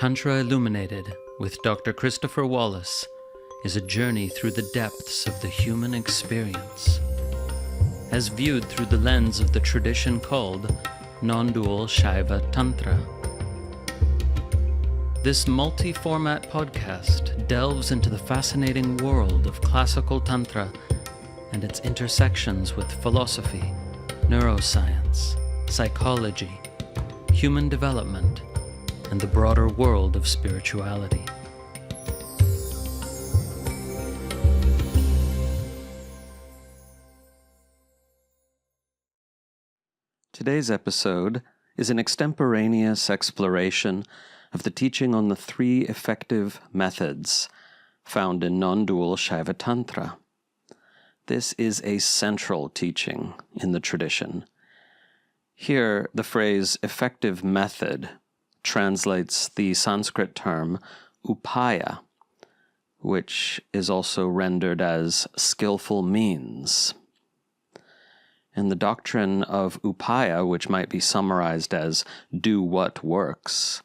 Tantra Illuminated with Dr. Christopher Wallace is a journey through the depths of the human experience, as viewed through the lens of the tradition called non-dual Śaiva Tantra. This multi-format podcast delves into the fascinating world of classical Tantra and its intersections with philosophy, neuroscience, psychology, human development, and the broader world of spirituality. Today's episode is an extemporaneous exploration of the teaching on the three effective methods found in non-dual Śaiva Tantra. This is a central teaching in the tradition. Here, the phrase effective method translates the Sanskrit term upāya, which is also rendered as skillful means. And the doctrine of upāya, which might be summarized as do what works,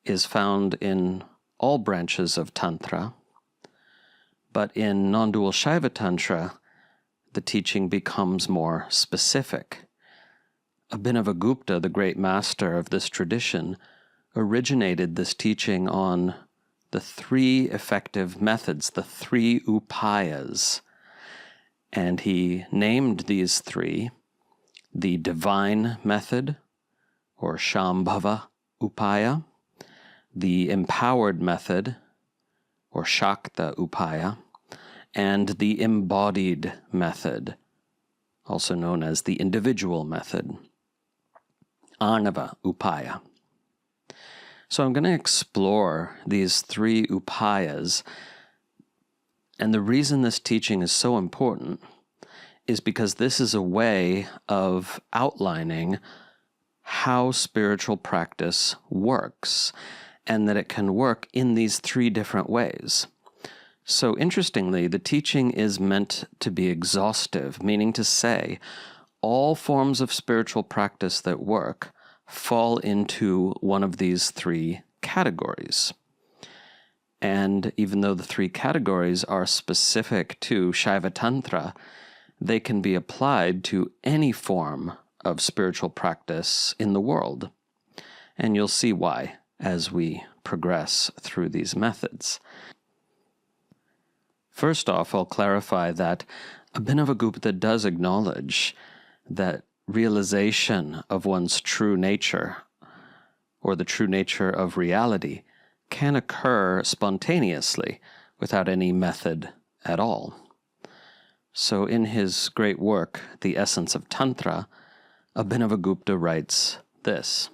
is found in all branches of Tantra. But in non-dual Śaiva Tantra, the teaching becomes more specific. Abhinavagupta, the great master of this tradition, originated this teaching on the three effective methods, the three upāyas. And he named these three the divine method, or śāmbhava-upāya, the empowered method, or śākta-upāya, and the embodied method, also known as the individual method, āṇava-upāya. So I'm going to explore these three upāyas, and the reason this teaching is so important is because this is a way of outlining how spiritual practice works, and that it can work in these three different ways. So interestingly, the teaching is meant to be exhaustive, meaning to say all forms of spiritual practice that work fall into one of these three categories. And even though the three categories are specific to Śaiva Tantra, they can be applied to any form of spiritual practice in the world. And you'll see why as we progress through these methods. First off, I'll clarify that Abhinavagupta does acknowledge that realization of one's true nature, or the true nature of reality, can occur spontaneously without any method at all. So in his great work, The Essence of Tantra, Abhinavagupta writes this: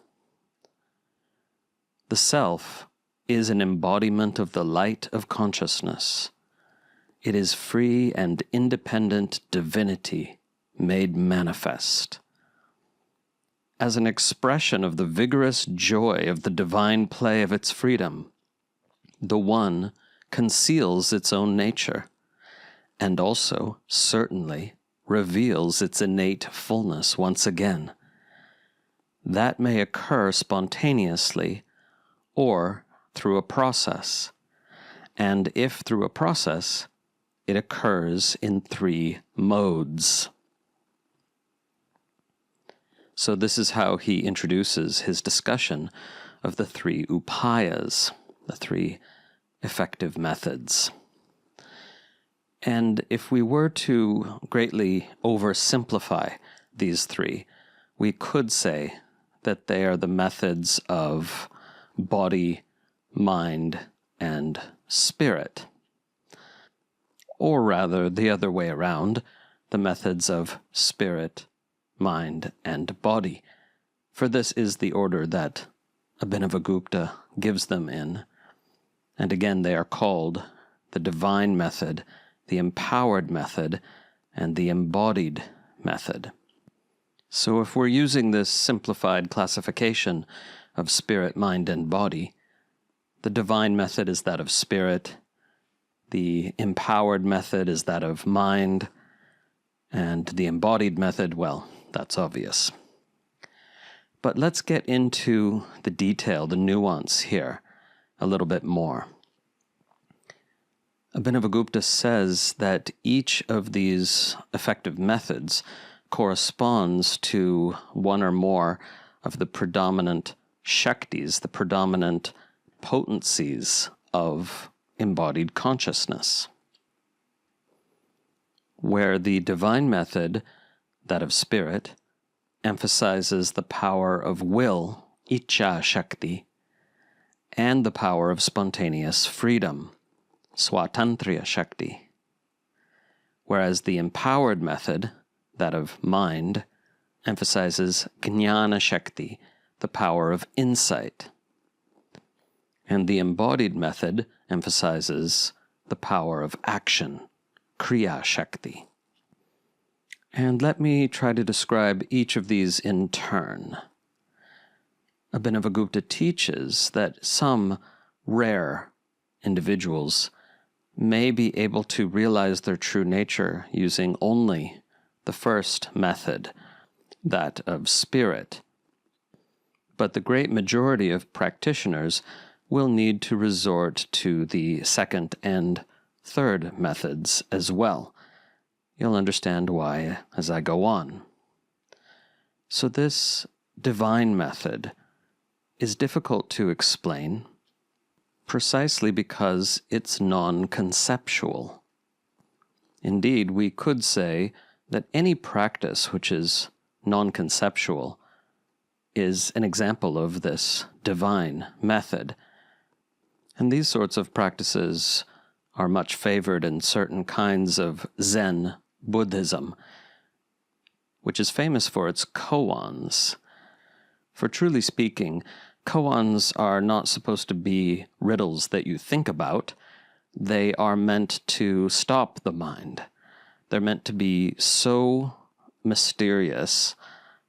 "The self is an embodiment of the light of consciousness. It is free and independent divinity made manifest. As an expression of the vigorous joy of the divine play of its freedom, the one conceals its own nature, and also, certainly, reveals its innate fullness once again. That may occur spontaneously, or through a process, and if through a process, it occurs in three modes." So this is how he introduces his discussion of the three upāyas, the three effective methods. And if we were to greatly oversimplify these three, we could say that they are the methods of body, mind, and spirit. Or rather, the other way around, the methods of spirit, mind, and body, for this is the order that Abhinavagupta gives them in. And again, they are called the divine method, the empowered method, and the embodied method. So if we're using this simplified classification of spirit, mind, and body, the divine method is that of spirit, the empowered method is that of mind, and the embodied method, well, that's obvious. But let's get into the detail, the nuance here, a little bit more. Abhinavagupta says that each of these effective methods corresponds to one or more of the predominant shaktis, the predominant potencies of embodied consciousness. Where the divine method, that of spirit, emphasizes the power of will, ichcha shakti, and the power of spontaneous freedom, swatantriya shakti. Whereas the empowered method, that of mind, emphasizes jnana shakti, the power of insight. And the embodied method emphasizes the power of action, kriya shakti. And let me try to describe each of these in turn. Abhinavagupta teaches that some rare individuals may be able to realize their true nature using only the first method, that of spirit. But the great majority of practitioners will need to resort to the second and third methods as well. You'll understand why as I go on. So this divine method is difficult to explain precisely because it's non-conceptual. Indeed, we could say that any practice which is non-conceptual is an example of this divine method. And these sorts of practices are much favored in certain kinds of Zen Buddhism, which is famous for its koans. For truly speaking, koans are not supposed to be riddles that you think about. They are meant to stop the mind. They're meant to be so mysterious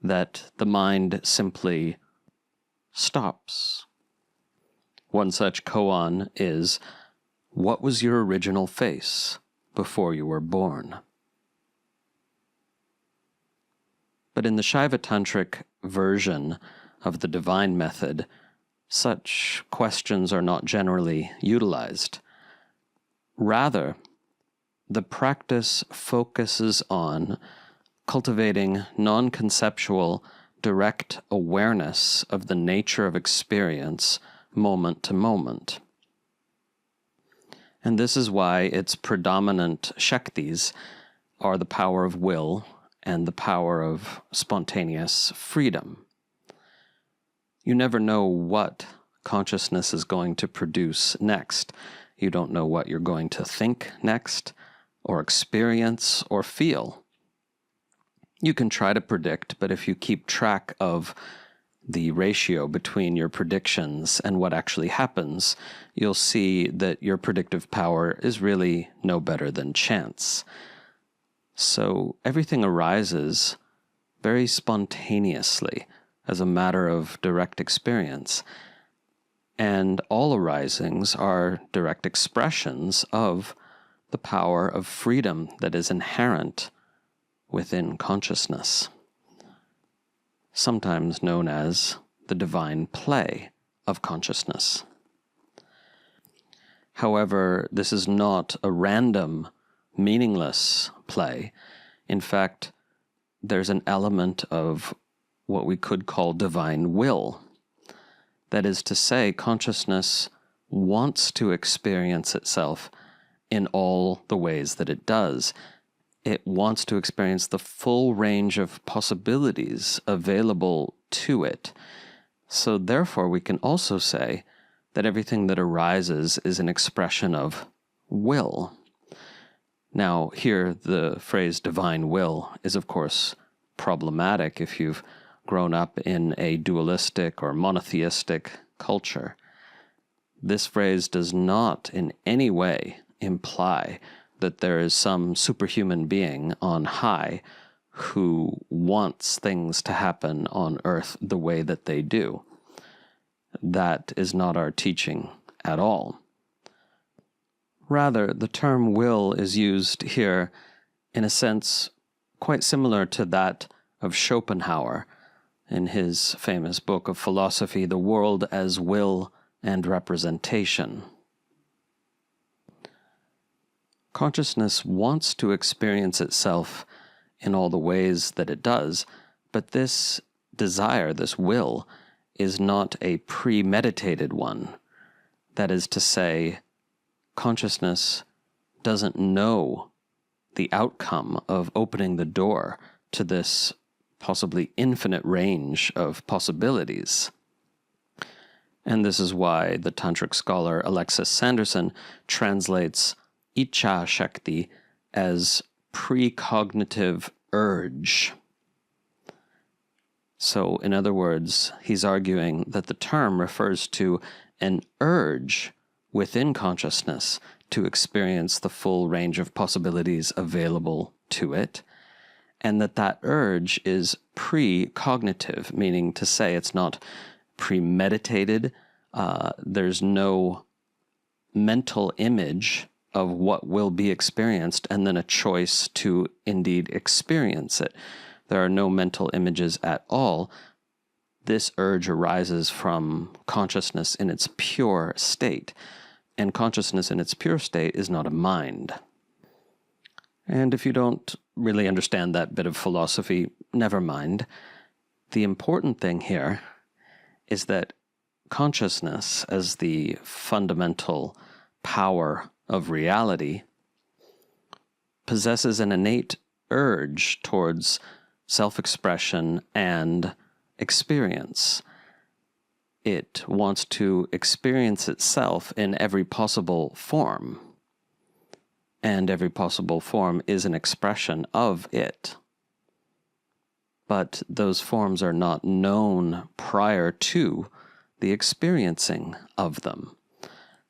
that the mind simply stops. One such koan is, "What was your original face before you were born?" But in the Śaiva Tantric version of the divine method, such questions are not generally utilized. Rather, the practice focuses on cultivating non-conceptual, direct awareness of the nature of experience moment to moment. And this is why its predominant shaktis are the power of will and the power of spontaneous freedom. You never know what consciousness is going to produce next. You don't know what you're going to think next, or experience, or feel. You can try to predict, but if you keep track of the ratio between your predictions and what actually happens, you'll see that your predictive power is really no better than chance. So everything arises very spontaneously as a matter of direct experience. And all arisings are direct expressions of the power of freedom that is inherent within consciousness, sometimes known as the divine play of consciousness. However, this is not a random, meaningless play. In fact, there's an element of what we could call divine will. That is to say, consciousness wants to experience itself in all the ways that it does. It wants to experience the full range of possibilities available to it. So therefore, we can also say that everything that arises is an expression of will. Now, here, the phrase divine will is, of course, problematic if you've grown up in a dualistic or monotheistic culture. This phrase does not in any way imply that there is some superhuman being on high who wants things to happen on earth the way that they do. That is not our teaching at all. Rather, the term will is used here in a sense quite similar to that of Schopenhauer in his famous book of philosophy, The World as Will and representation. Consciousness wants to experience itself in all the ways that it does, but this desire, this will, is not a premeditated one. That is to say, consciousness doesn't know the outcome of opening the door to this possibly infinite range of possibilities. And this is why the tantric scholar Alexis Sanderson translates Ichcha Shakti as precognitive urge. So, in other words, he's arguing that the term refers to an urge within consciousness to experience the full range of possibilities available to it, and that urge is precognitive, meaning to say it's not premeditated. There's no mental image of what will be experienced and then a choice to indeed experience it. There are no mental images at all. This urge arises from consciousness in its pure state, and consciousness in its pure state is not a mind. And if you don't really understand that bit of philosophy, never mind. The important thing here is that consciousness, as the fundamental power of reality, possesses an innate urge towards self-expression and experience. It wants to experience itself in every possible form, and every possible form is an expression of it. But those forms are not known prior to the experiencing of them.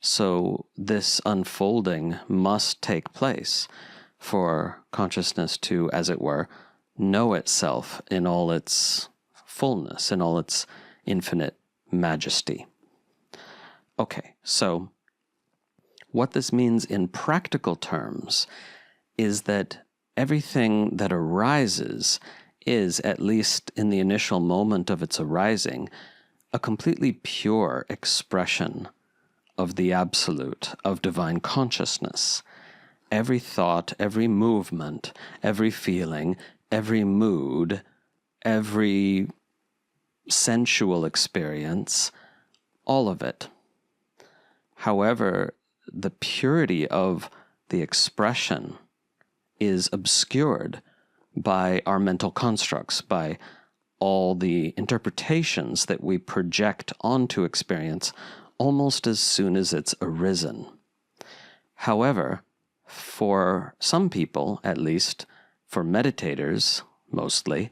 So this unfolding must take place for consciousness to, as it were, know itself in all its fullness, in all its infinite majesty. Okay, so what this means in practical terms is that everything that arises is, at least in the initial moment of its arising, a completely pure expression of the absolute, of divine consciousness. Every thought, every movement, every feeling, every mood, every sensual experience, all of it. However, the purity of the expression is obscured by our mental constructs, by all the interpretations that we project onto experience almost as soon as it's arisen. However, for some people, at least, for meditators mostly,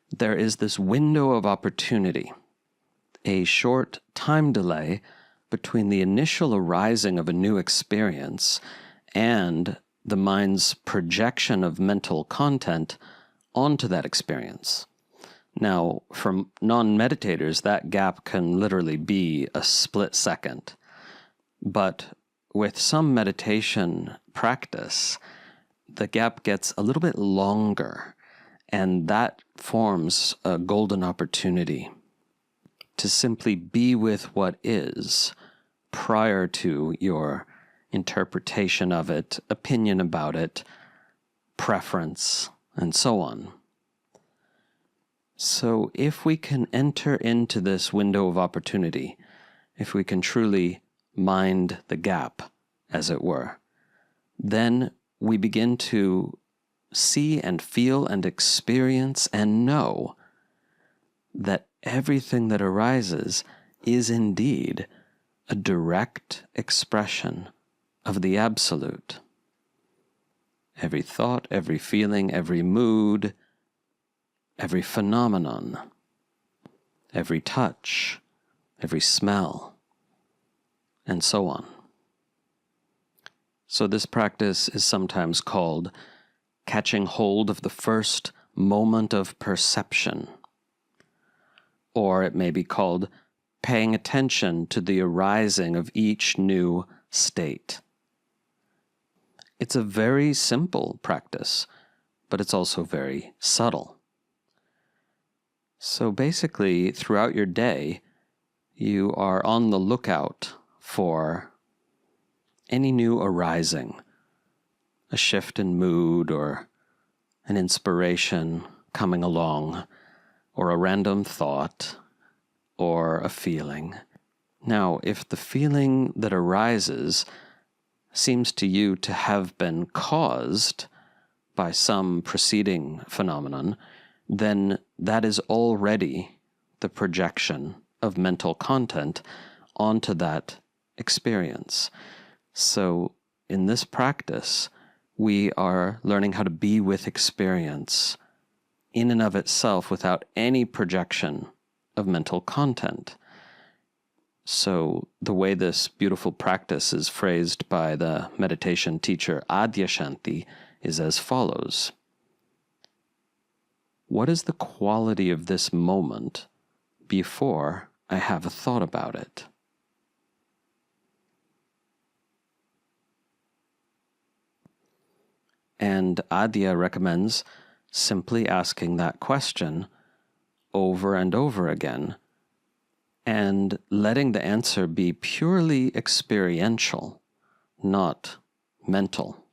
there is this window of opportunity, a short time delay between the initial arising of a new experience and the mind's projection of mental content onto that experience. Now, for non-meditators, that gap can literally be a split second. But with some meditation practice, the gap gets a little bit longer, and that forms a golden opportunity to simply be with what is prior to your interpretation of it, opinion about it, preference, and so on. So if we can enter into this window of opportunity, if we can truly mind the gap, as it were, then we begin to see and feel and experience and know that everything that arises is indeed a direct expression of the Absolute. Every thought, every feeling, every mood, every phenomenon, every touch, every smell, and so on. So this practice is sometimes called catching hold of the first moment of perception, or it may be called paying attention to the arising of each new state. It's a very simple practice, but it's also very subtle. So basically, throughout your day, you are on the lookout for any new arising, a shift in mood or an inspiration coming along, or a random thought or a feeling. Now, if the feeling that arises seems to you to have been caused by some preceding phenomenon, then that is already the projection of mental content onto that experience. So in this practice, we are learning how to be with experience in and of itself without any projection of mental content. So the way this beautiful practice is phrased by the meditation teacher Adyashanti is as follows. What is the quality of this moment before I have a thought about it? And Adya recommends simply asking that question over and over again, and letting the answer be purely experiential, not mental.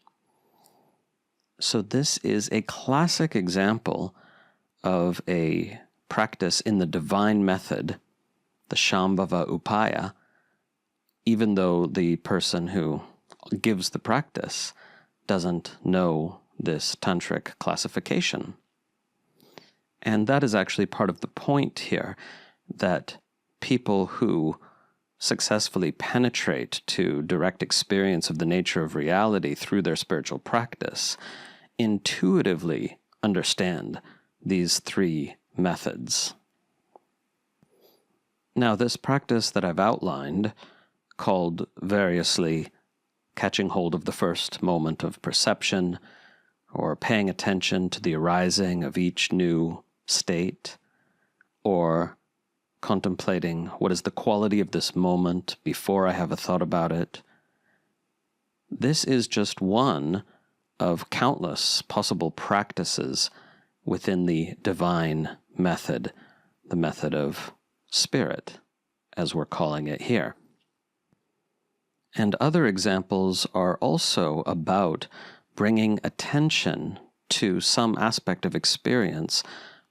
So this is a classic example of a practice in the divine method, the śāmbhava-upāya, even though the person who gives the practice doesn't know this tantric classification. And that is actually part of the point here, that people who successfully penetrate to direct experience of the nature of reality through their spiritual practice intuitively understand these three methods. Now, this practice that I've outlined, called variously catching hold of the first moment of perception, or paying attention to the arising of each new state, or contemplating what is the quality of this moment before I have a thought about it. This is just one of countless possible practices within the divine method, the method of spirit, as we're calling it here. And other examples are also about bringing attention to some aspect of experience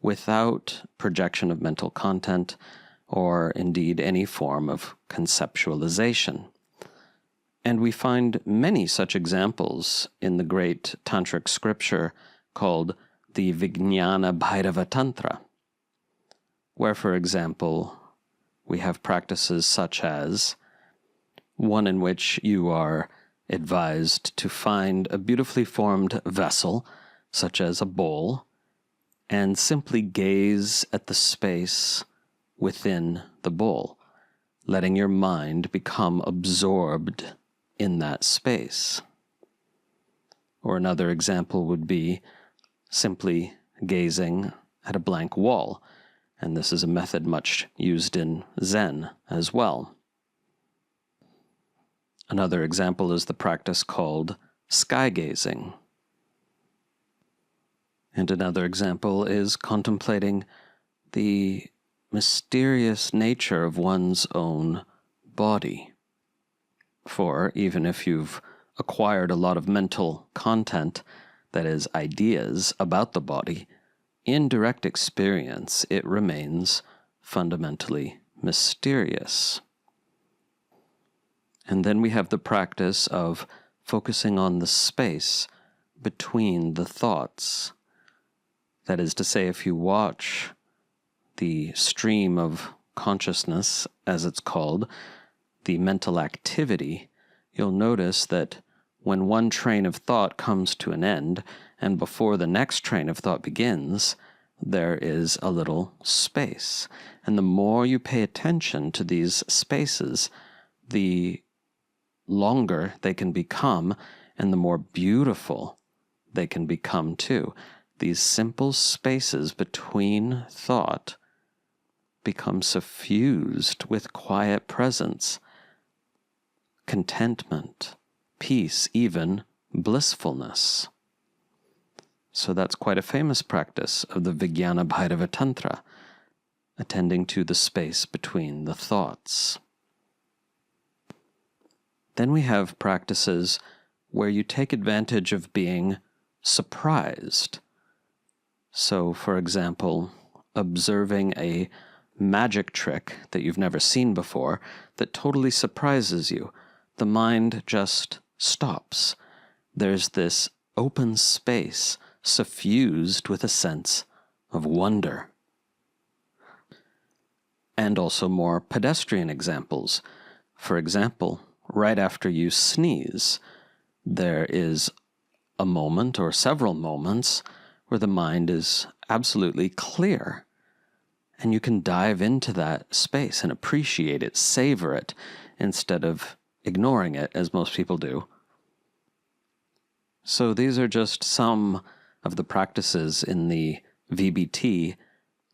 without projection of mental content or indeed any form of conceptualization. And we find many such examples in the great tantric scripture called the Vijnana Tantra, where, for example, we have practices such as one in which you are advised to find a beautifully formed vessel, such as a bowl, and simply gaze at the space within the bowl, letting your mind become absorbed in that space. Or another example would be simply gazing at a blank wall, and this is a method much used in Zen as well. Another example is the practice called sky gazing. And another example is contemplating the mysterious nature of one's own body. For even if you've acquired a lot of mental content, that is, ideas about the body, in direct experience it remains fundamentally mysterious. And then we have the practice of focusing on the space between the thoughts. That is to say, if you watch the stream of consciousness, as it's called, the mental activity, you'll notice that when one train of thought comes to an end, and before the next train of thought begins, there is a little space. And the more you pay attention to these spaces, the longer they can become, and the more beautiful they can become too. These simple spaces between thought become suffused with quiet presence, contentment, peace, even blissfulness. So that's quite a famous practice of the Vijnana Tantra. attending to the space between the thoughts. Then we have practices where you take advantage of being surprised. So, for example, observing a magic trick that you've never seen before that totally surprises you. The mind just stops. There's this open space suffused with a sense of wonder. And also more pedestrian examples. For example, right after you sneeze, there is a moment or several moments where the mind is absolutely clear. And you can dive into that space and appreciate it, savor it, instead of ignoring it, as most people do. So these are just some of the practices in the VBT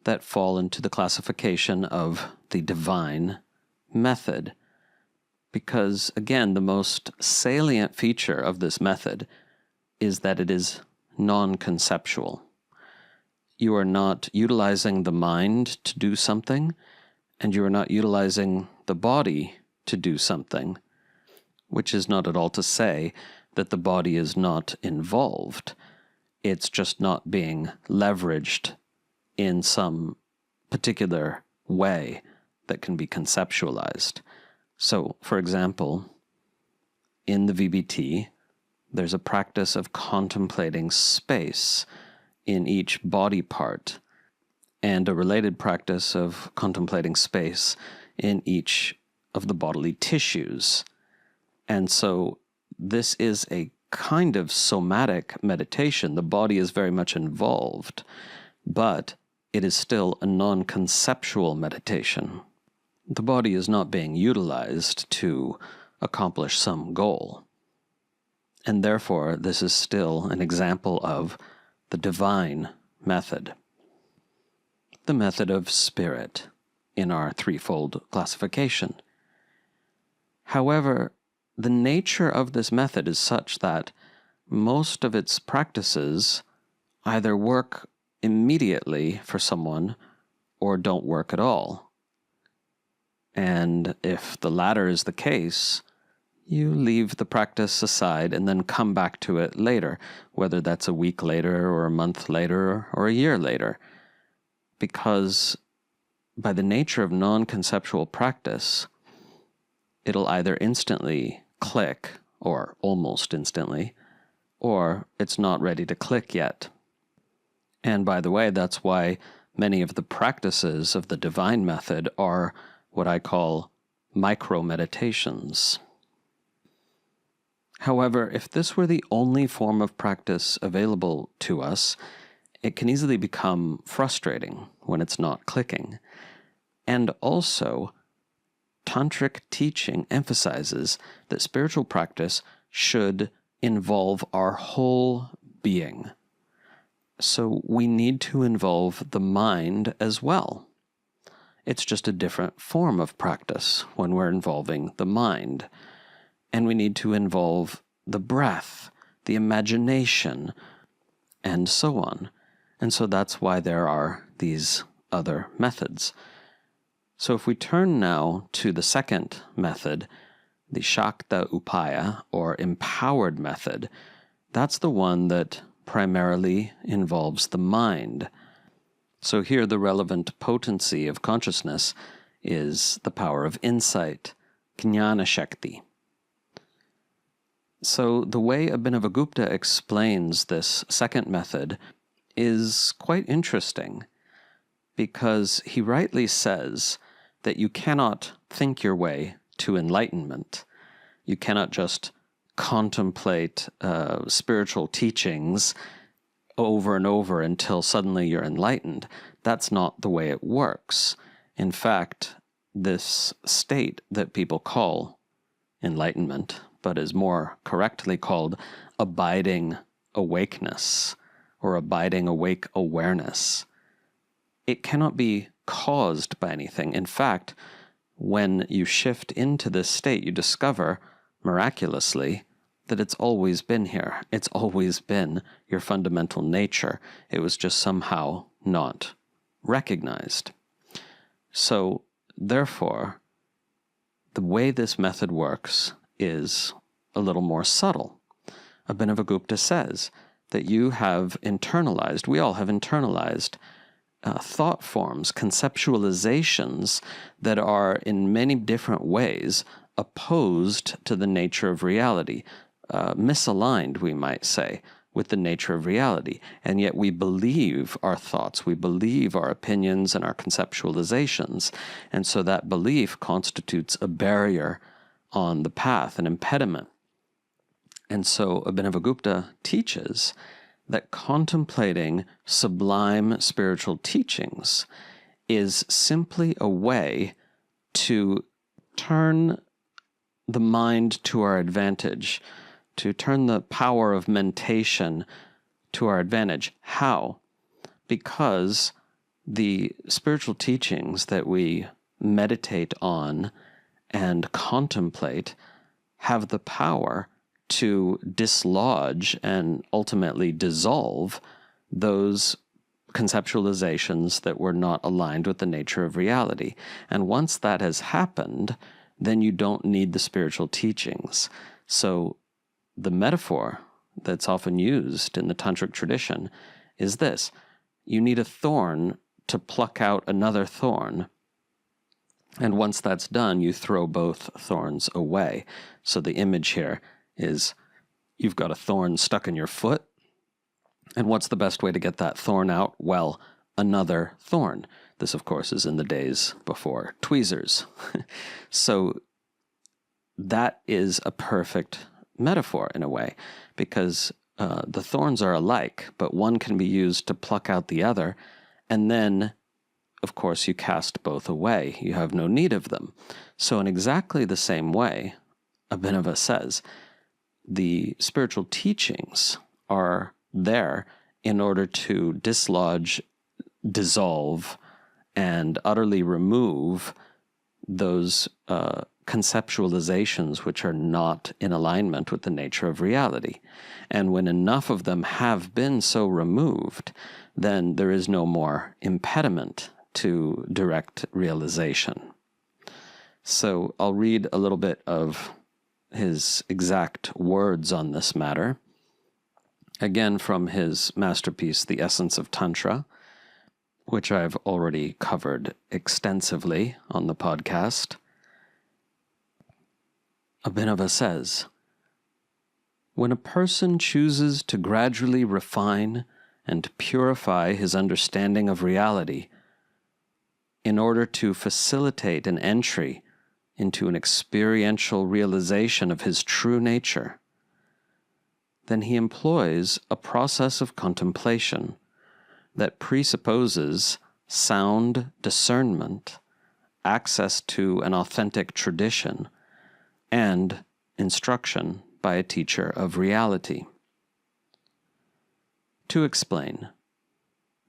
that fall into the classification of the divine method. Because, again, the most salient feature of this method is that it is non-conceptual. You are not utilizing the mind to do something, and you are not utilizing the body to do something, which is not at all to say that the body is not involved. It's just not being leveraged in some particular way that can be conceptualized. So, for example, in the VBT, there's a practice of contemplating space in each body part, and a related practice of contemplating space in each of the bodily tissues. And so this is a kind of somatic meditation. The body is very much involved, but it is still a non-conceptual meditation. The body is not being utilized to accomplish some goal. And therefore, this is still an example of the divine method. The method of spirit in our threefold classification. However, the nature of this method is such that most of its practices either work immediately for someone or don't work at all. And if the latter is the case, you leave the practice aside and then come back to it later, whether that's a week later or a month later or a year later. Because by the nature of non-conceptual practice, it'll either instantly click, or almost instantly, or it's not ready to click yet. And by the way, that's why many of the practices of the divine method are what I call Micromeditations. However, if this were the only form of practice available to us, it can easily become frustrating when it's not clicking. And also, tantric teaching emphasizes that spiritual practice should involve our whole being. So we need to involve the mind as well. It's just a different form of practice when we're involving the mind. And we need to involve the breath, the imagination, and so on. And so that's why there are these other methods. So if we turn now to the second method, the śākta-upāya, or empowered method, that's the one that primarily involves the mind. So here the relevant potency of consciousness is the power of insight, jnana shakti. So the way Abhinavagupta explains this second method is quite interesting, because he rightly says that you cannot think your way to enlightenment. You cannot just contemplate spiritual teachings over and over until suddenly you're enlightened. That's not the way it works. In fact, this state that people call enlightenment, but is more correctly called abiding awakeness, or abiding awake awareness, it cannot be caused by anything. In fact, when you shift into this state, you discover, miraculously, that it's always been here. It's always been your fundamental nature. It was just somehow not recognized. So, therefore, the way this method works is a little more subtle. Abhinavagupta says that you have internalized, we all have internalized thought forms, conceptualizations that are in many different ways opposed to the nature of reality, misaligned, we might say, with the nature of reality. And yet we believe our thoughts, we believe our opinions and our conceptualizations. And so that belief constitutes a barrier on the path, an impediment. And so Abhinavagupta teaches that contemplating sublime spiritual teachings is simply a way to turn the mind to our advantage, to turn the power of mentation to our advantage. How? Because the spiritual teachings that we meditate on and contemplate have the power to dislodge and ultimately dissolve those conceptualizations that were not aligned with the nature of reality. And once that has happened, then you don't need the spiritual teachings. So the metaphor that's often used in the tantric tradition is this: you need a thorn to pluck out another thorn. And once that's done, you throw both thorns away. So the image here is you've got a thorn stuck in your foot. And what's the best way to get that thorn out? Well, another thorn. This, of course, is in the days before tweezers. So that is a perfect metaphor in a way, because the thorns are alike, but one can be used to pluck out the other, and then, of course, you cast both away. You have no need of them. So in exactly the same way, Abhinava says, the spiritual teachings are there in order to dislodge, dissolve, and utterly remove those conceptualizations which are not in alignment with the nature of reality. And when enough of them have been so removed, then there is no more impediment to direct realization. So I'll read a little bit of his exact words on this matter, again from his masterpiece, The Essence of Tantra, which I've already covered extensively on the podcast. Abhinava says, when a person chooses to gradually refine and purify his understanding of reality in order to facilitate an entry into an experiential realization of his true nature, then he employs a process of contemplation that presupposes sound discernment, access to an authentic tradition, and instruction by a teacher of reality. To explain,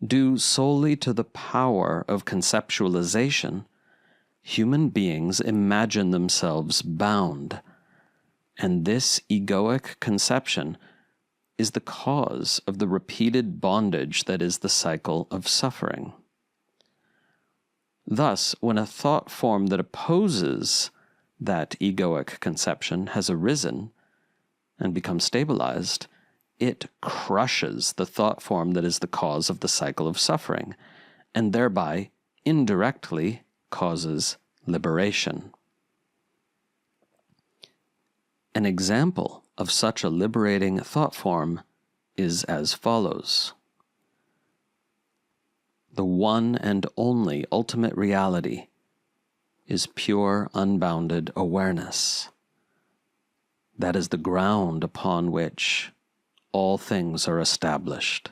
due solely to the power of conceptualization, human beings imagine themselves bound, and this egoic conception is the cause of the repeated bondage that is the cycle of suffering. Thus, when a thought form that opposes that egoic conception has arisen and become stabilized, it crushes the thought form that is the cause of the cycle of suffering, and thereby indirectly causes liberation. An example of such a liberating thought form is as follows. The one and only ultimate reality is pure, unbounded awareness. That is the ground upon which all things are established.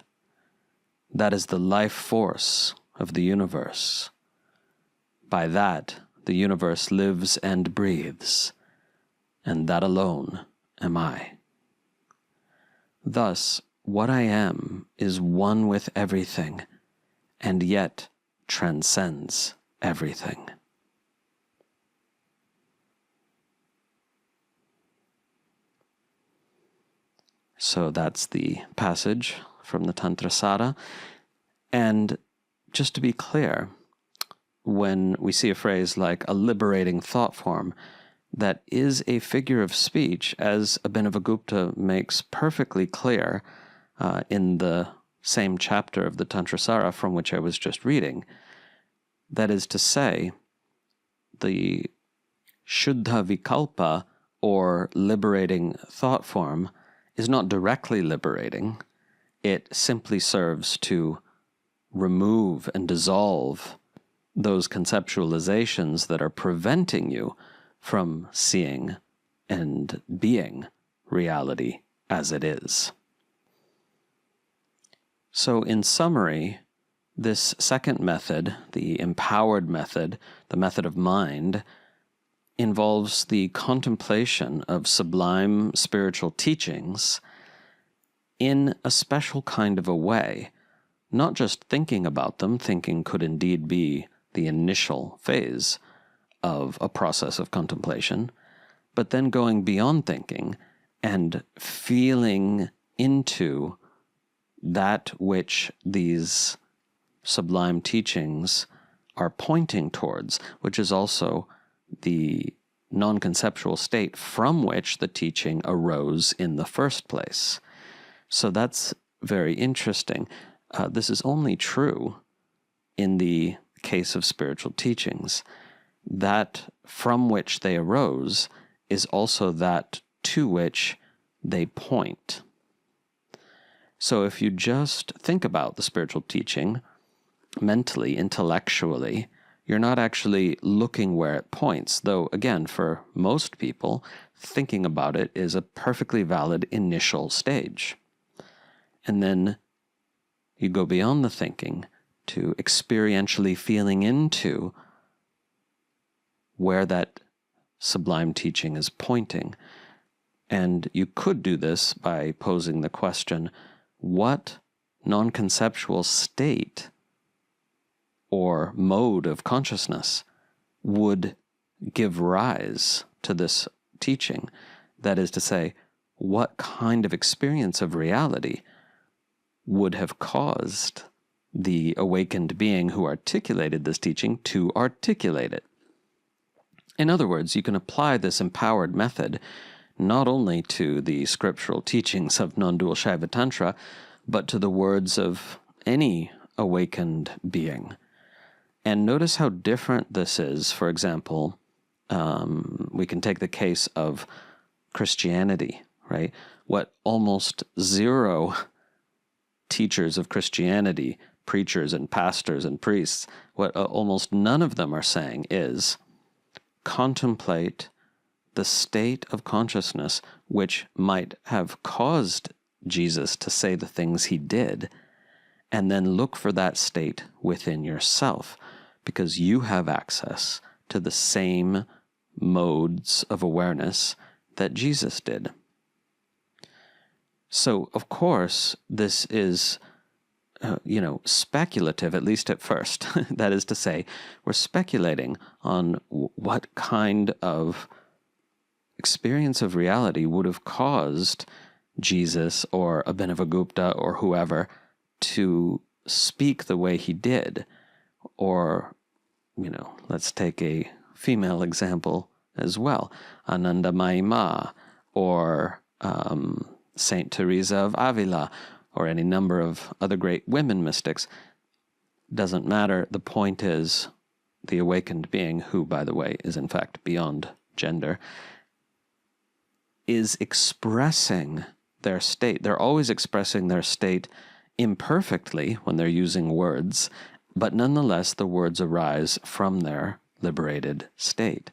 That is the life force of the universe. By that, the universe lives and breathes, and that alone am I. Thus, what I am is one with everything, and yet transcends everything. So that's the passage from the Tantra Sara. And just to be clear, when we see a phrase like a liberating thought form, that is a figure of speech, as Abhinavagupta makes perfectly clear in the same chapter of the Tantrasara from which I was just reading. That is to say, the Shuddha Vikalpa, or liberating thought form, is not directly liberating. It simply serves to remove and dissolve those conceptualizations that are preventing you from seeing and being reality as it is. So in summary, this second method, the empowered method, the method of mind, involves the contemplation of sublime spiritual teachings in a special kind of a way, not just thinking about them. Thinking could indeed be the initial phase of a process of contemplation, but then going beyond thinking and feeling into that which these sublime teachings are pointing towards, which is also the non-conceptual state from which the teaching arose in the first place. So that's very interesting. This is only true in the case of spiritual teachings. That from which they arose is also that to which they point. So if you just think about the spiritual teaching mentally, intellectually, you're not actually looking where it points, though, again, for most people, thinking about it is a perfectly valid initial stage. And then you go beyond the thinking to experientially feeling into where that sublime teaching is pointing. And you could do this by posing the question, what non-conceptual state or mode of consciousness would give rise to this teaching? That is to say, what kind of experience of reality would have caused the awakened being who articulated this teaching to articulate it? In other words, you can apply this empowered method not only to the scriptural teachings of non-dual Śaiva Tantra, but to the words of any awakened being. And notice how different this is. For example, we can take the case of Christianity, right? What almost zero teachers of Christianity, preachers and pastors and priests, what almost none of them are saying is, contemplate the state of consciousness which might have caused Jesus to say the things he did, and then look for that state within yourself, because you have access to the same modes of awareness that Jesus did. So, of course, this is speculative, at least at first. That is to say, we're speculating on what kind of experience of reality would have caused Jesus or Abhinavagupta or whoever to speak the way he did. Or, let's take a female example as well, Anandamayi Ma, or Saint Teresa of Avila, or any number of other great women mystics. Doesn't matter. The point is, the awakened being, who, by the way, is in fact beyond gender, is expressing their state. They're always expressing their state imperfectly when they're using words, but nonetheless the words arise from their liberated state.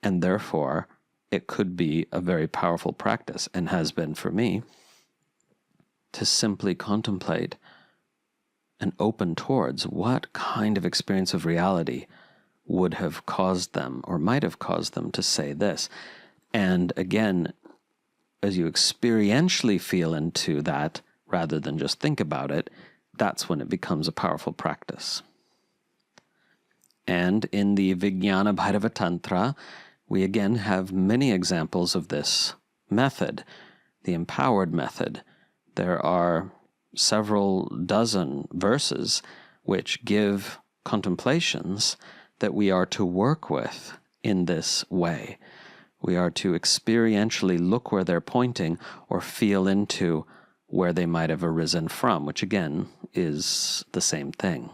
And therefore, it could be a very powerful practice, and has been for me, to simply contemplate and open towards what kind of experience of reality would have caused them, or might have caused them, to say this. And again, as you experientially feel into that, rather than just think about it, that's when it becomes a powerful practice. And in the Vijnana Bhairava Tantra, we again have many examples of this method, the empowered method. There are several dozen verses which give contemplations that we are to work with in this way. We are to experientially look where they're pointing or feel into where they might have arisen from, which again is the same thing.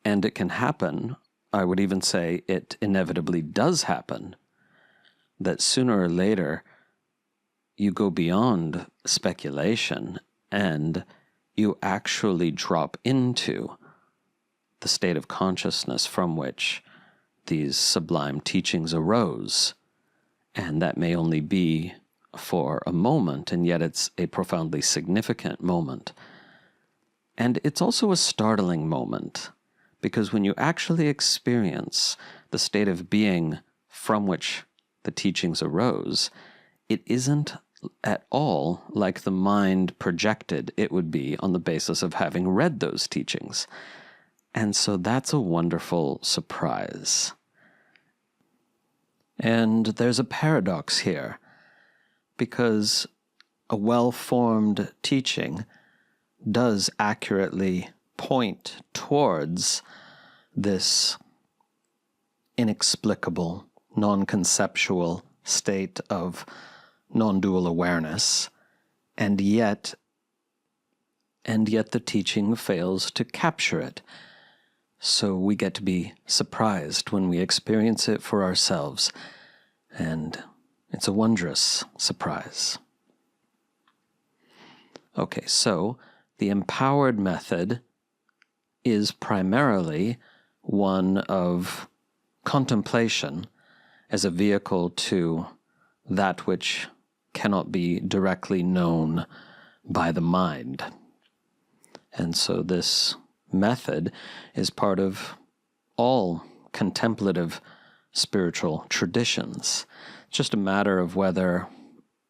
And it can happen, I would even say it inevitably does happen, that sooner or later you go beyond speculation and you actually drop into the state of consciousness from which these sublime teachings arose. And that may only be for a moment, and yet it's a profoundly significant moment. And it's also a startling moment, because when you actually experience the state of being from which the teachings arose, it isn't at all like the mind projected it would be on the basis of having read those teachings. And so that's a wonderful surprise. And there's a paradox here, because a well-formed teaching does accurately point towards this inexplicable, non-conceptual state of non-dual awareness, and yet the teaching fails to capture it. So we get to be surprised when we experience it for ourselves, and it's a wondrous surprise. Okay, so the empowered method is primarily one of contemplation as a vehicle to that which cannot be directly known by the mind. And so this method is part of all contemplative spiritual traditions. It's just a matter of whether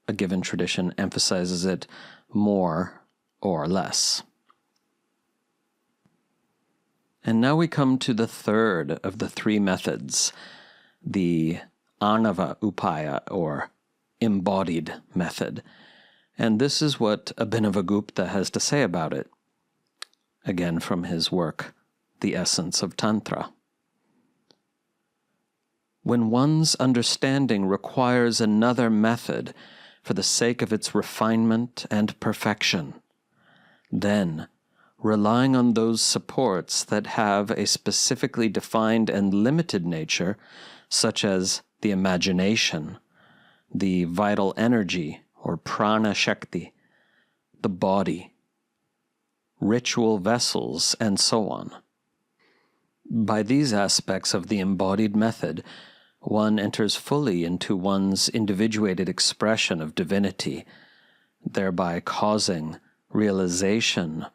a given tradition emphasizes it more or less. And now we come to the third of the three methods, the āṇava-upāya, or embodied method. And this is what Abhinavagupta has to say about it, again from his work, The Essence of Tantra. When one's understanding requires another method for the sake of its refinement and perfection, then, relying on those supports that have a specifically defined and limited nature, such as the imagination, the vital energy or prana shakti, the body, ritual vessels, and so on. By these aspects of the embodied method, one enters fully into one's individuated expression of divinity, thereby causing realization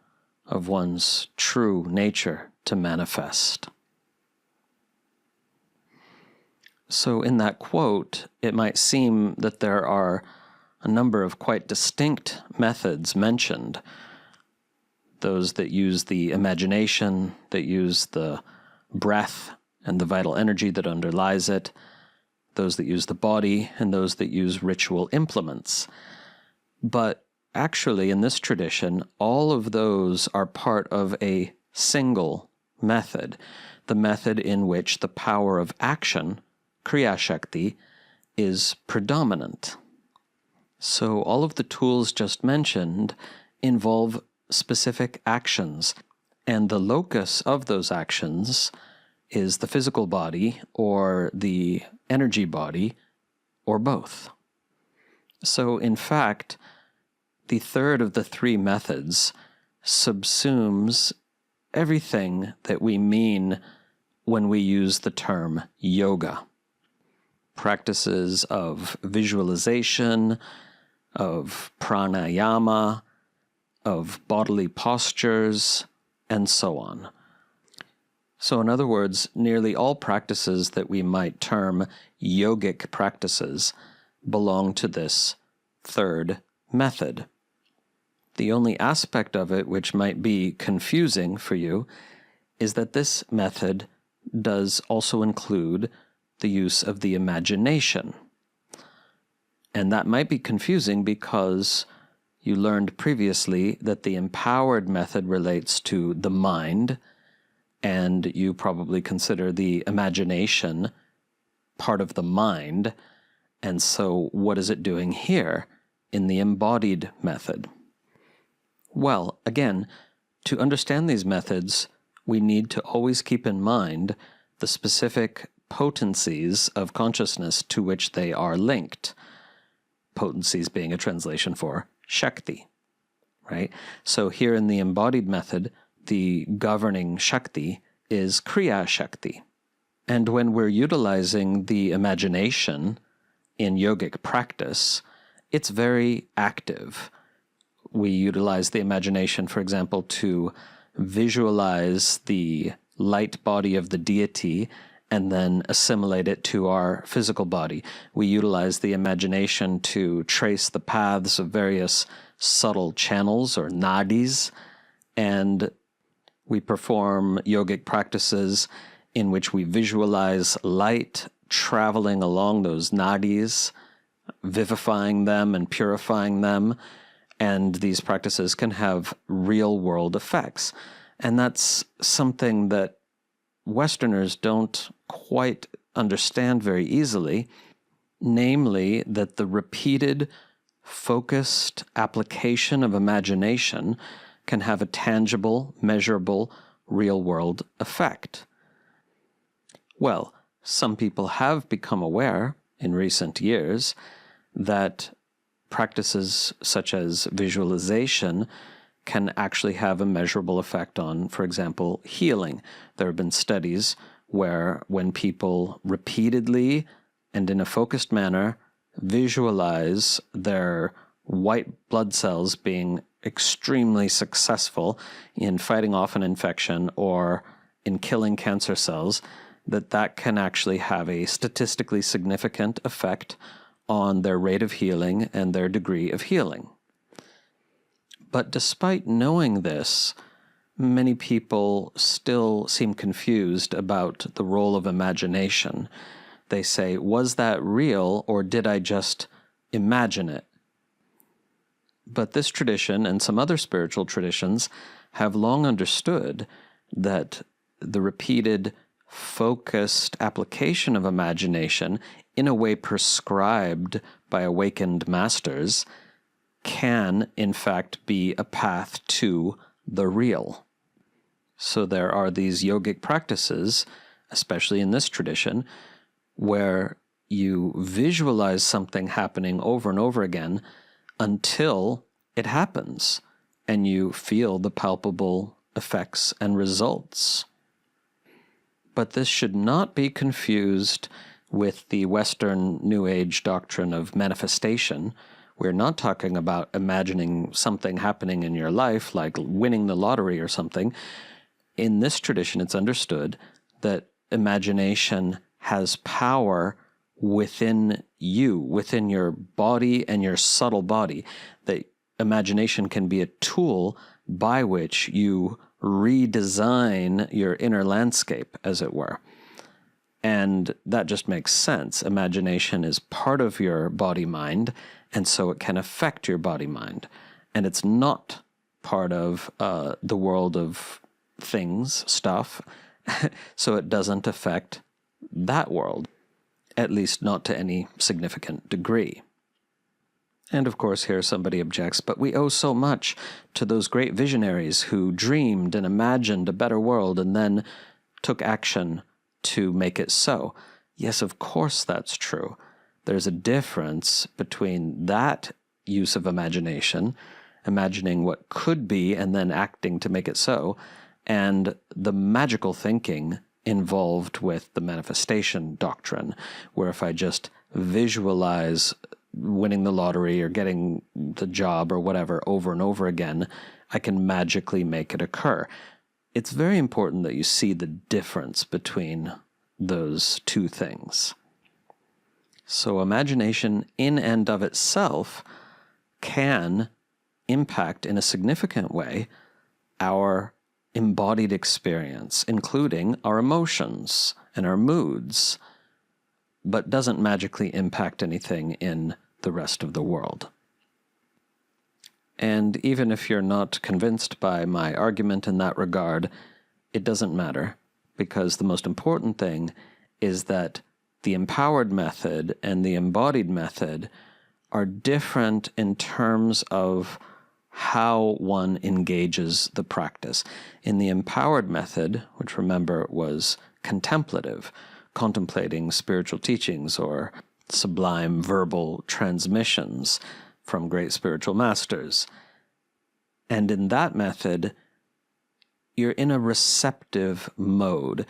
of one's true nature to manifest. So in that quote, it might seem that there are a number of quite distinct methods mentioned, those that use the imagination, that use the breath and the vital energy that underlies it, those that use the body, and those that use ritual implements. But actually, in this tradition, all of those are part of a single method, the method in which the power of action, Kriya Shakti, is predominant. So all of the tools just mentioned involve specific actions, and the locus of those actions is the physical body or the energy body, or both. So in fact, the third of the three methods subsumes everything that we mean when we use the term yoga. Practices of visualization, of pranayama, of bodily postures, and so on. So in other words, nearly all practices that we might term yogic practices belong to this third method. The only aspect of it which might be confusing for you is that this method does also include the use of the imagination. And that might be confusing because you learned previously that the empowered method relates to the mind, and you probably consider the imagination part of the mind. And so what is it doing here in the embodied method? Well, again, to understand these methods, we need to always keep in mind the specific potencies of consciousness to which they are linked. Potencies being a translation for Shakti, right? So here in the embodied method, the governing Shakti is Kriya Shakti. And when we're utilizing the imagination in yogic practice, it's very active. We utilize the imagination, for example, to visualize the light body of the deity and then assimilate it to our physical body. We utilize the imagination to trace the paths of various subtle channels or nadis, and we perform yogic practices in which we visualize light traveling along those nadis, vivifying them and purifying them, and these practices can have real-world effects. And that's something that Westerners don't quite understand very easily, namely that the repeated, focused application of imagination can have a tangible, measurable, real-world effect. Well, some people have become aware in recent years that practices such as visualization can actually have a measurable effect on, for example, healing. There have been studies where when people repeatedly and in a focused manner visualize their white blood cells being extremely successful in fighting off an infection or in killing cancer cells, that can actually have a statistically significant effect on their rate of healing and their degree of healing. But despite knowing this, many people still seem confused about the role of imagination. They say, was that real, or did I just imagine it? But this tradition and some other spiritual traditions have long understood that the repeated, focused application of imagination in a way prescribed by awakened masters can, in fact, be a path to the real. So there are these yogic practices, especially in this tradition, where you visualize something happening over and over again until it happens, and you feel the palpable effects and results. But this should not be confused with the Western New Age doctrine of manifestation. We're not talking about imagining something happening in your life, like winning the lottery or something. In this tradition, it's understood that imagination has power within you, within your body and your subtle body, that imagination can be a tool by which you redesign your inner landscape, as it were. And that just makes sense. Imagination is part of your body-mind, and so it can affect your body-mind. And it's not part of the world of things, stuff, so it doesn't affect that world, at least not to any significant degree. And of course, here somebody objects, but we owe so much to those great visionaries who dreamed and imagined a better world and then took action to make it so. Yes, of course that's true. There's a difference between that use of imagination, imagining what could be and then acting to make it so, and the magical thinking involved with the manifestation doctrine, where if I just visualize winning the lottery or getting the job or whatever over and over again, I can magically make it occur. It's very important that you see the difference between those two things. So imagination in and of itself can impact in a significant way our embodied experience, including our emotions and our moods, but doesn't magically impact anything in the rest of the world. And even if you're not convinced by my argument in that regard, it doesn't matter, because the most important thing is that the empowered method and the embodied method are different in terms of how one engages the practice. In the empowered method, which remember was contemplative, contemplating spiritual teachings or sublime verbal transmissions from great spiritual masters, and in that method, you're in a receptive mode.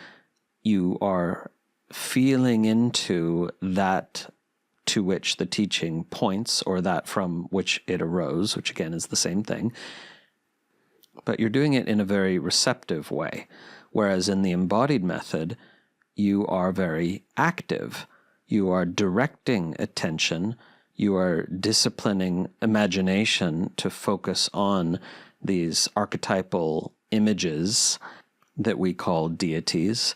You are feeling into that to which the teaching points, or that from which it arose, which again is the same thing. But you're doing it in a very receptive way. Whereas in the embodied method, you are very active. You are directing attention. You are disciplining imagination to focus on these archetypal images that we call deities,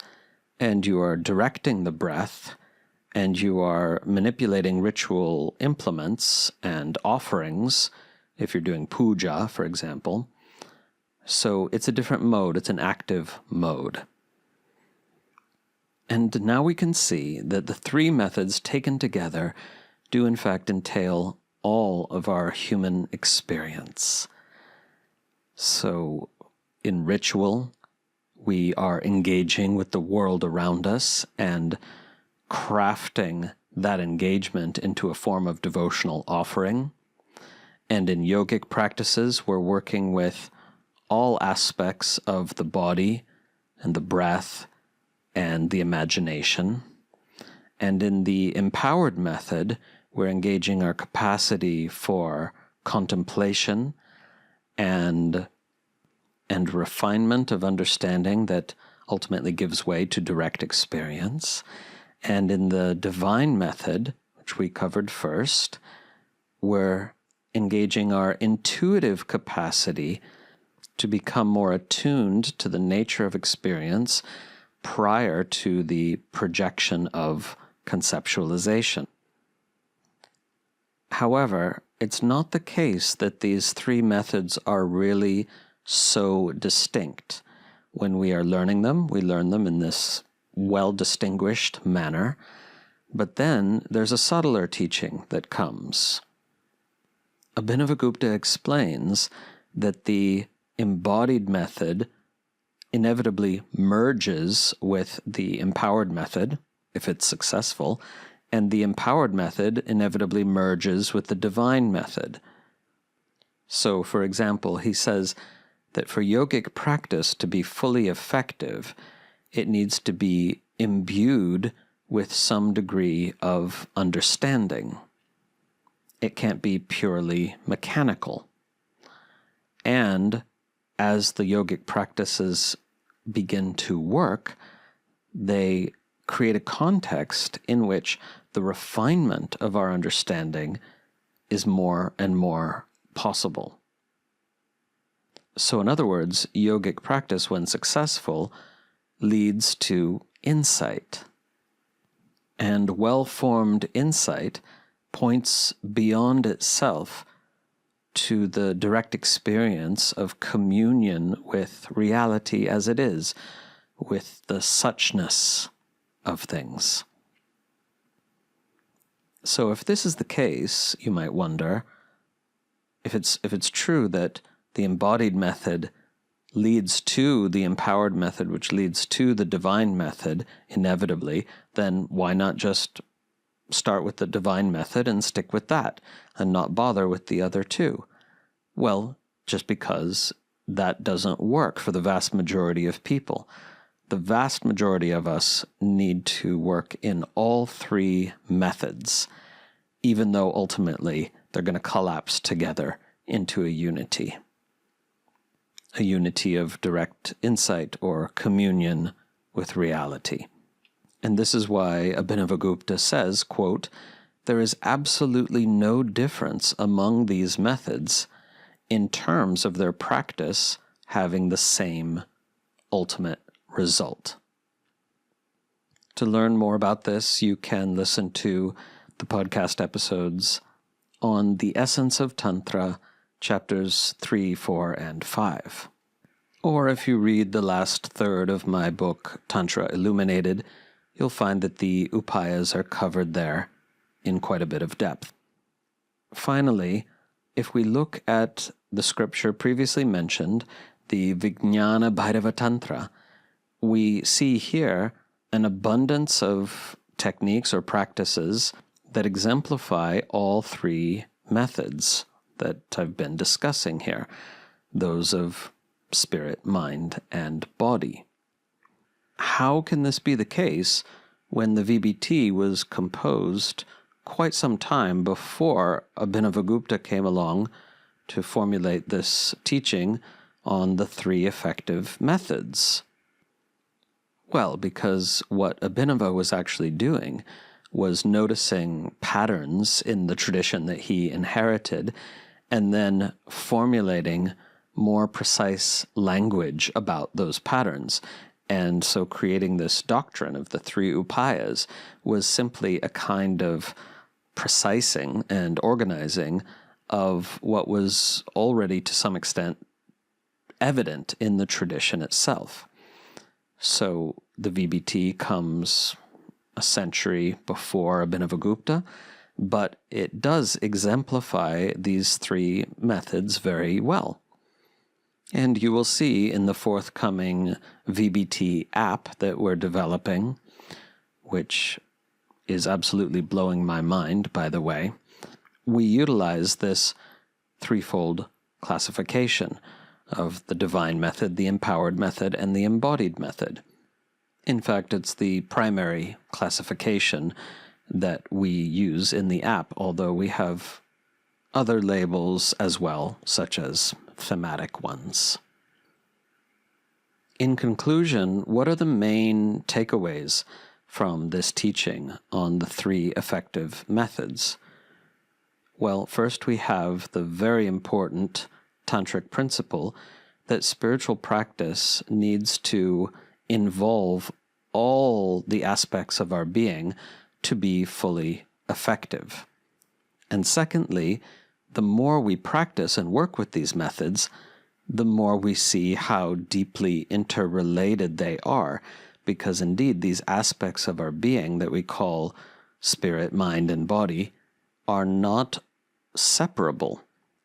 and you are directing the breath, and you are manipulating ritual implements and offerings, if you're doing puja, for example. So it's a different mode. It's an active mode. And now we can see that the three methods taken together do in fact entail all of our human experience. So in ritual, we are engaging with the world around us and crafting that engagement into a form of devotional offering. And in yogic practices, we're working with all aspects of the body and the breath and the imagination. And in the empowered method, we're engaging our capacity for contemplation and refinement of understanding that ultimately gives way to direct experience. And in the divine method, which we covered first, we're engaging our intuitive capacity to become more attuned to the nature of experience prior to the projection of conceptualization. However, it's not the case that these three methods are really so distinct. When we are learning them, we learn them in this well-distinguished manner, but then there's a subtler teaching that comes. Abhinavagupta explains that the embodied method inevitably merges with the empowered method, if it's successful, and the empowered method inevitably merges with the divine method. So, for example, he says that for yogic practice to be fully effective, it needs to be imbued with some degree of understanding. It can't be purely mechanical. And as the yogic practices begin to work, they create a context in which the refinement of our understanding is more and more possible. So in other words, yogic practice, when successful, leads to insight. And well-formed insight points beyond itself to the direct experience of communion with reality as it is, with the suchness of things. So if this is the case, you might wonder, if it's true that the embodied method leads to the empowered method, which leads to the divine method, inevitably, then why not just start with the divine method and stick with that, and not bother with the other two? Well, just because that doesn't work for the vast majority of people. The vast majority of us need to work in all three methods, even though ultimately they're going to collapse together into a unity of direct insight or communion with reality. And this is why Abhinavagupta says, quote, "There is absolutely no difference among these methods in terms of their practice having the same ultimate result." To learn more about this, you can listen to the podcast episodes on the Essence of Tantra, chapters 3, 4, and 5. Or if you read the last third of my book, Tantra Illuminated, you'll find that the upāyas are covered there in quite a bit of depth. Finally, if we look at the scripture previously mentioned, the Vijnana Bhairava Tantra, we see here an abundance of techniques or practices that exemplify all three methods that I've been discussing here, those of spirit, mind, and body. How can this be the case when the VBT was composed quite some time before Abhinavagupta came along to formulate this teaching on the three effective methods? Well, because what Abhinava was actually doing was noticing patterns in the tradition that he inherited and then formulating more precise language about those patterns. And so creating this doctrine of the three upāyas was simply a kind of precising and organizing of what was already to some extent evident in the tradition itself. So the VBT comes a century before Abhinavagupta, but it does exemplify these three methods very well. And you will see in the forthcoming VBT app that we're developing, which is absolutely blowing my mind, by the way, we utilize this threefold classification of the divine method, the empowered method, and the embodied method. In fact, it's the primary classification that we use in the app, although we have other labels as well, such as thematic ones. In conclusion, what are the main takeaways from this teaching on the three effective methods? Well, first we have the very important tantric principle that spiritual practice needs to involve all the aspects of our being to be fully effective. And secondly, the more we practice and work with these methods, the more we see how deeply interrelated they are, because indeed these aspects of our being that we call spirit, mind, and body are not separable.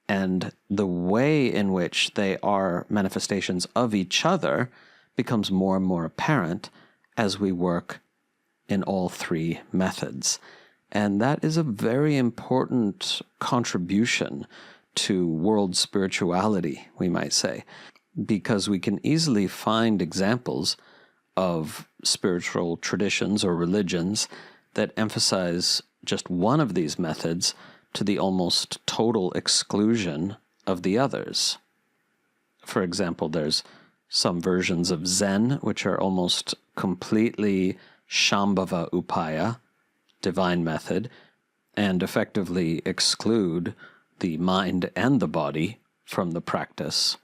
And the way in which they are manifestations of each other becomes more and more apparent as we work in all three methods. And that is a very important contribution to world spirituality, we might say, because we can easily find examples of spiritual traditions or religions that emphasize just one of these methods to the almost total exclusion of the others. For example, there's some versions of Zen which are almost completely śāmbhava-upāya, divine method, and effectively exclude the mind and the body from the practice,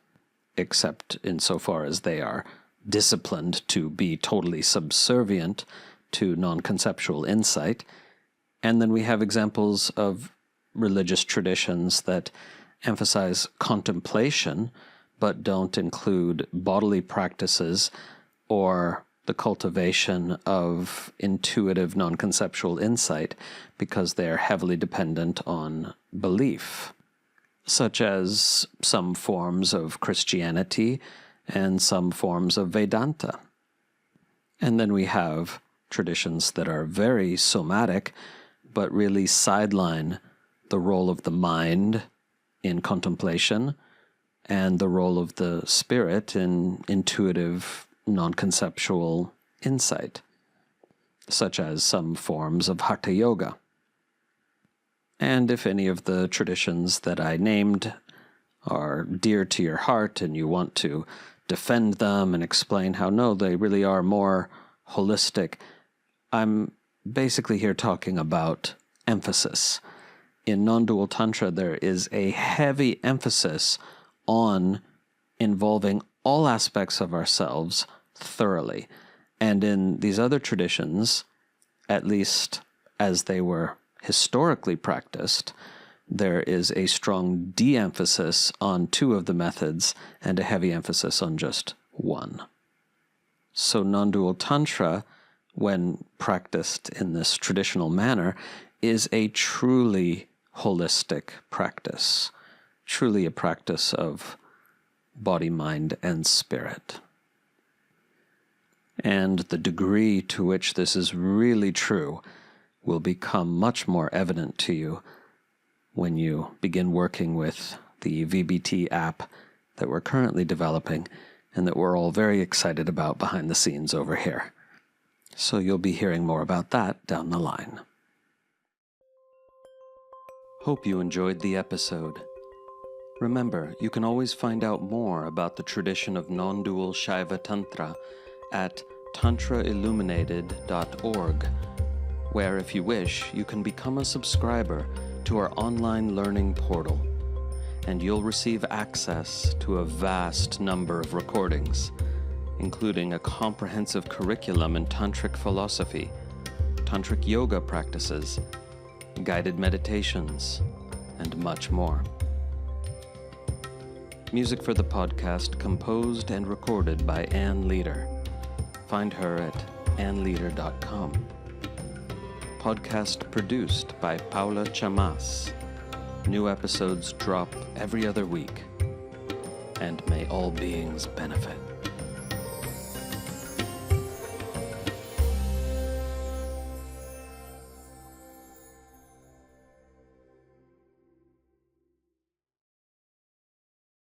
except insofar as they are disciplined to be totally subservient to non-conceptual insight. And then we have examples of religious traditions that emphasize contemplation, but don't include bodily practices or the cultivation of intuitive non-conceptual insight because they are heavily dependent on belief, such as some forms of Christianity and some forms of Vedanta. And then we have traditions that are very somatic, but really sideline the role of the mind in contemplation and the role of the spirit in intuitive non-conceptual insight, such as some forms of Hatha Yoga. And if any of the traditions that I named are dear to your heart and you want to defend them and explain how no, they really are more holistic, I'm basically here talking about emphasis. In non-dual Tantra, there is a heavy emphasis on involving all aspects of ourselves thoroughly. And in these other traditions, at least as they were historically practiced, there is a strong de-emphasis on two of the methods and a heavy emphasis on just one. So non-dual Tantra, when practiced in this traditional manner, is a truly holistic practice, truly a practice of body, mind, and spirit. And the degree to which this is really true will become much more evident to you when you begin working with the VBT app that we're currently developing and that we're all very excited about behind the scenes over here. So you'll be hearing more about that down the line. Hope you enjoyed the episode. Remember, you can always find out more about the tradition of non-dual Śaiva Tantra at tantrailluminated.org, where, if you wish, you can become a subscriber to our online learning portal, and you'll receive access to a vast number of recordings, including a comprehensive curriculum in tantric philosophy, tantric yoga practices, guided meditations, and much more. Music for the podcast composed and recorded by Ann Leader. Find her at annleader.com. Podcast produced by Paula Chamas. New episodes drop every other week. And may all beings benefit.